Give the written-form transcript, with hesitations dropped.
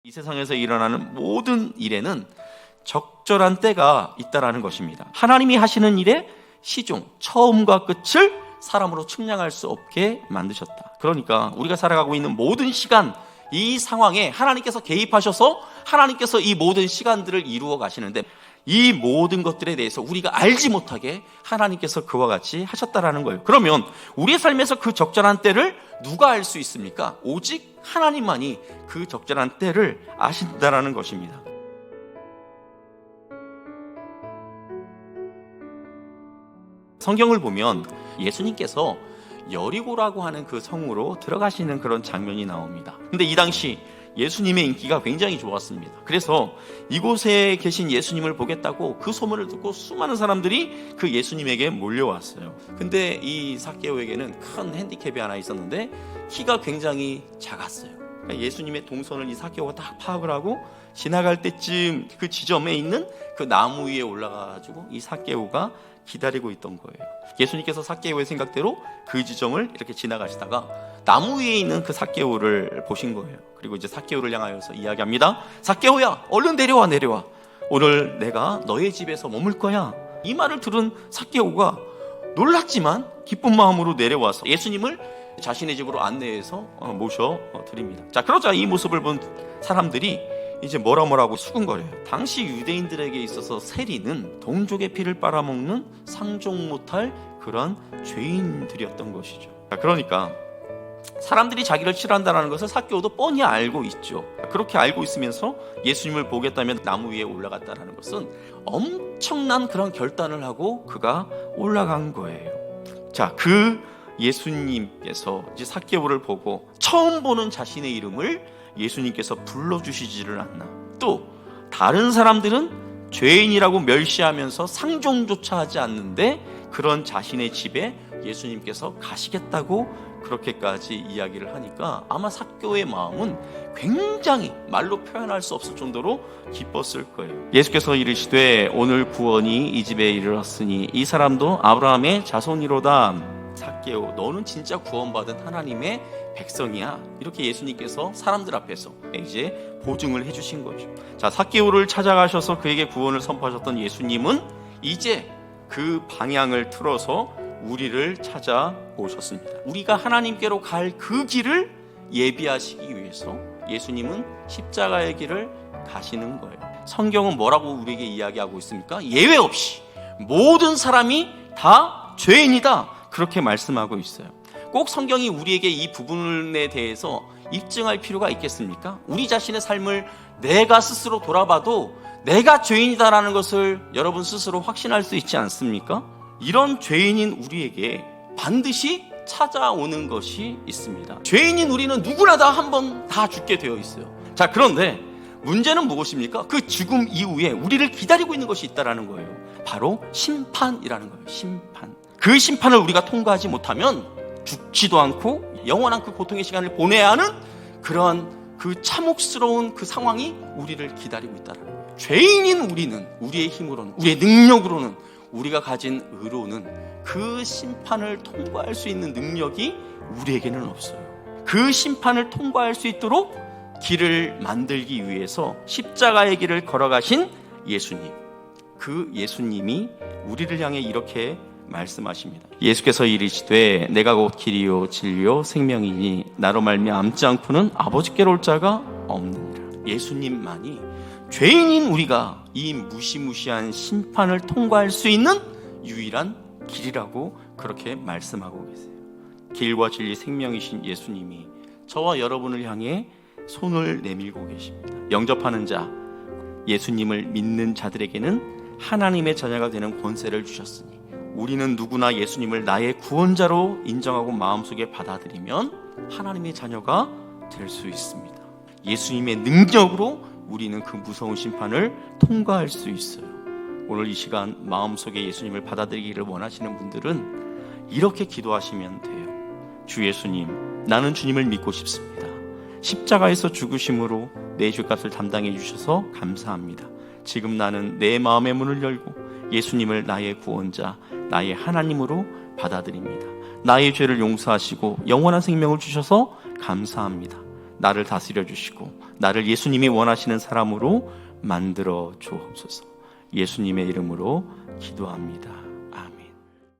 이 세상에서 일어나는 모든 일에는 적절한 때가 있다라는 것입니다. 하나님이 하시는 일의 시종, 처음과 끝을 사람으로 측량할 수 없게 만드셨다. 그러니까 우리가 살아가고 있는 모든 시간, 이 상황에 하나님께서 개입하셔서 하나님께서 이 모든 시간들을 이루어 가시는데, 이 모든 것들에 대해서 우리가 알지 못하게 하나님께서 그와 같이 하셨다라는 거예요. 그러면 우리의 삶에서 그 적절한 때를 누가 알 수 있습니까? 오직 하나님만이 그 적절한 때를 아신다라는 것입니다. 성경을 보면 예수님께서 여리고라고 하는 그 성으로 들어가시는 그런 장면이 나옵니다. 근데 이 당시 예수님의 인기가 굉장히 좋았습니다. 그래서 이곳에 계신 예수님을 보겠다고 그 소문을 듣고 수많은 사람들이 그 예수님에게 몰려왔어요. 근데 이 삭개오에게는 큰 핸디캡이 하나 있었는데 키가 굉장히 작았어요. 그러니까 예수님의 동선을 이 삭개오가 다 파악을 하고 지나갈 때쯤 그 지점에 있는 그 나무 위에 올라가가지고 이 삭개오가 기다리고 있던 거예요. 예수님께서 삭개오의 생각대로 그 지점을 이렇게 지나가시다가 나무 위에 있는 그 삭개오를 보신 거예요. 그리고 이제 삭개오를 향하여서 이야기합니다. 삭개오야, 얼른 내려와. 오늘 내가 너의 집에서 머물 거야. 이 말을 들은 삭개오가 놀랐지만 기쁜 마음으로 내려와서 예수님을 자신의 집으로 안내해서 모셔드립니다. 자, 그러자 이 모습을 본 사람들이 이제 뭐라고 수군거려요. 당시 유대인들에게 있어서 세리는 동족의 피를 빨아먹는 상종 못할 그런 죄인들이었던 것이죠. 그러니까 사람들이 자기를 싫어한다는 것을 삭개오도 뻔히 알고 있죠. 그렇게 알고 있으면서 예수님을 보겠다면 나무 위에 올라갔다는 것은 엄청난 그런 결단을 하고 그가 올라간 거예요. 자, 그 예수님께서 이제 삭개오를 보고 처음 보는 자신의 이름을 예수님께서 불러주시지를 않나. 또 다른 사람들은 죄인이라고 멸시하면서 상종조차 하지 않는데 그런 자신의 집에 예수님께서 가시겠다고 그렇게까지 이야기를 하니까 아마 삭개오의 마음은 굉장히 말로 표현할 수 없을 정도로 기뻤을 거예요. 예수께서 이르시되 오늘 구원이 이 집에 이르렀으니 이 사람도 아브라함의 자손이로다. 삭개오, 너는 진짜 구원받은 하나님의 백성이야. 이렇게 예수님께서 사람들 앞에서 이제 보증을 해주신 거죠. 자, 삭개오를 찾아가셔서 그에게 구원을 선포하셨던 예수님은 이제 그 방향을 틀어서 우리를 찾아오셨습니다. 우리가 하나님께로 갈 그 길을 예비하시기 위해서 예수님은 십자가의 길을 가시는 거예요. 성경은 뭐라고 우리에게 이야기하고 있습니까? 예외 없이 모든 사람이 다 죄인이다, 그렇게 말씀하고 있어요. 꼭 성경이 우리에게 이 부분에 대해서 입증할 필요가 있겠습니까? 우리 자신의 삶을 내가 스스로 돌아봐도 내가 죄인이다라는 것을 여러분 스스로 확신할 수 있지 않습니까? 이런 죄인인 우리에게 반드시 찾아오는 것이 있습니다. 죄인인 우리는 누구나 다 한 번 다 죽게 되어 있어요. 자, 그런데 문제는 무엇입니까? 그 죽음 이후에 우리를 기다리고 있는 것이 있다라는 거예요. 바로 심판이라는 거예요. 심판. 그 심판을 우리가 통과하지 못하면 죽지도 않고 영원한 그 고통의 시간을 보내야 하는 그러한 그 참혹스러운 그 상황이 우리를 기다리고 있다는 거예요. 죄인인 우리는 우리의 힘으로는, 우리의 능력으로는, 우리가 가진 의로는 그 심판을 통과할 수 있는 능력이 우리에게는 없어요. 그 심판을 통과할 수 있도록 길을 만들기 위해서 십자가의 길을 걸어가신 예수님, 그 예수님이 우리를 향해 이렇게 말씀하십니다. 예수께서 이르시되 내가 곧 길이요 진리요 생명이니 나로 말미암지 않고는 아버지께로 올 자가 없느니라. 예수님만이 죄인인 우리가 이 무시무시한 심판을 통과할 수 있는 유일한 길이라고 그렇게 말씀하고 계세요. 길과 진리 생명이신 예수님이 저와 여러분을 향해 손을 내밀고 계십니다. 영접하는 자, 예수님을 믿는 자들에게는 하나님의 자녀가 되는 권세를 주셨으니 우리는 누구나 예수님을 나의 구원자로 인정하고 마음속에 받아들이면 하나님의 자녀가 될 수 있습니다. 예수님의 능력으로 우리는 그 무서운 심판을 통과할 수 있어요. 오늘 이 시간 마음속에 예수님을 받아들이기를 원하시는 분들은 이렇게 기도하시면 돼요. 주 예수님, 나는 주님을 믿고 싶습니다. 십자가에서 죽으심으로 내 죄값을 담당해 주셔서 감사합니다. 지금 나는 내 마음의 문을 열고 예수님을 나의 구원자, 나의 하나님으로 받아들입니다. 나의 죄를 용서하시고 영원한 생명을 주셔서 감사합니다. 나를 다스려 주시고 나를 예수님이 원하시는 사람으로 만들어 주옵소서. 예수님의 이름으로 기도합니다.